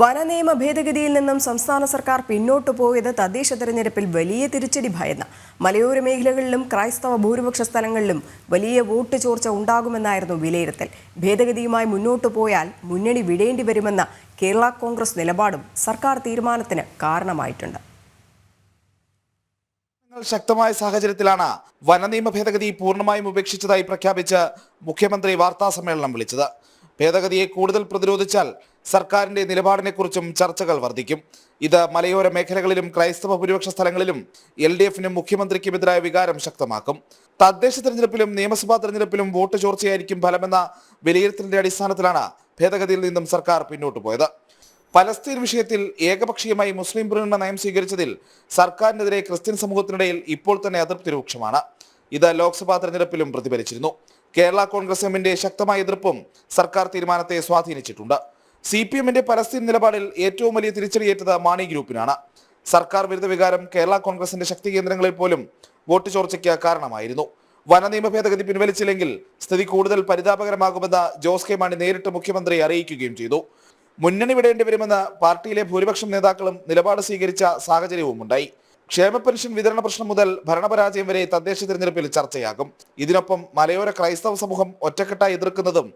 വനനിയമ ഭേദഗതിയിൽ നിന്നും സംസ്ഥാന സർക്കാർ പിന്നോട്ടു പോയത് തദ്ദേശ തെരഞ്ഞെടുപ്പിൽ വലിയ തിരിച്ചടി ഭയന്ന് മലയോര മേഖലകളിലും ക്രൈസ്തവ ഭൂരിപക്ഷ സ്ഥലങ്ങളിലും വലിയ വോട്ട് ചോർച്ച ഉണ്ടാകുമെന്നായിരുന്നു വിലയിരുത്തൽ. ഭേദഗതിയുമായി മുന്നോട്ടു പോയാൽ മുന്നണി വിടേണ്ടി വരുമെന്ന കേരള കോൺഗ്രസ് നിലപാടും സർക്കാർ തീരുമാനത്തിന് കാരണമായിട്ടുണ്ട്. ശക്തമായ സാഹചര്യത്തിലാണ് വനനിയമ ഭേദഗതി പൂർണ്ണമായും ഉപേക്ഷിച്ചതായി പ്രഖ്യാപിച്ച് മുഖ്യമന്ത്രി വാർത്താ സമ്മേളനം വിളിച്ചത്. ഭേദഗതിയെ കൂടുതൽ പ്രതിരോധിച്ചാൽ സർക്കാരിന്റെ നിലപാടിനെക്കുറിച്ചും ചർച്ചകൾ വർദ്ധിക്കും. ഇത് മലയോര മേഖലകളിലും ക്രൈസ്തവ ഭൂരിപക്ഷ സ്ഥലങ്ങളിലും LDFനും മുഖ്യമന്ത്രിക്കുമെതിരായ വികാരം ശക്തമാക്കും. തദ്ദേശ തെരഞ്ഞെടുപ്പിലും നിയമസഭാ തെരഞ്ഞെടുപ്പിലും വോട്ട് ചോർച്ചയായിരിക്കും ഫലമെന്ന വിലയിരുത്തലിന്റെ അടിസ്ഥാനത്തിലാണ് ഭേദഗതിയിൽ നിന്നും സർക്കാർ പിന്നോട്ടു പോയത്. പലസ്തീൻ വിഷയത്തിൽ ഏകപക്ഷീയമായി മുസ്ലിം പ്രീണന നയം സ്വീകരിച്ചതിൽ സർക്കാരിനെതിരെ ക്രിസ്ത്യൻ സമൂഹത്തിനിടയിൽ ഇപ്പോൾ തന്നെ അതൃപ്തി രൂക്ഷമാണ്. ഇത് ലോക്സഭാ തെരഞ്ഞെടുപ്പിലും പ്രതിഫലിച്ചിരുന്നു. കേരള കോൺഗ്രസ് എമ്മിന്റെ ശക്തമായ എതിർപ്പും സർക്കാർ തീരുമാനത്തെ സ്വാധീനിച്ചിട്ടുണ്ട്. CPMന്റെ പലസ്തീൻ നിലപാടിൽ ഏറ്റവും വലിയ തിരിച്ചടിയേറ്റത് മാണി ഗ്രൂപ്പിനാണ്. സർക്കാർ വിരുദ്ധ വികാരം കേരള കോൺഗ്രസിന്റെ ശക്തി കേന്ദ്രങ്ങളിൽ പോലും വോട്ട് ചോർച്ചയ്ക്ക് കാരണമായിരുന്നു. വനനിയമ ഭേദഗതി പിൻവലിച്ചില്ലെങ്കിൽ സ്ഥിതി കൂടുതൽ പരിതാപകരമാകുമെന്ന് ജോസ് കെ മാണി നേരിട്ട് മുഖ്യമന്ത്രിയെ അറിയിക്കുകയും ചെയ്തു. മുന്നണി വിടേണ്ടി വരുമെന്ന് പാർട്ടിയിലെ ഭൂരിപക്ഷം നേതാക്കളും നിലപാട് സ്വീകരിച്ച സാഹചര്യവും ഉണ്ടായി. ക്ഷേമ പെൻഷൻ വിതരണ പ്രശ്നം മുതൽ ഭരണപരാജയം വരെ തദ്ദേശ തിരഞ്ഞെടുപ്പിൽ ചർച്ചയാകും. ഇതിനൊപ്പം മലയോര ക്രൈസ്തവ സമൂഹം ഒറ്റക്കെട്ടായി എതിർക്കുന്നതും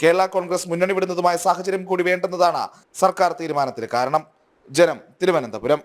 കേരള കോൺഗ്രസ് മുന്നണി വിടുന്നതുമായ സാഹചര്യം കൂടി വേണ്ടെന്നതാണ് സർക്കാർ തീരുമാനത്തിന് കാരണം. ജനം, തിരുവനന്തപുരം.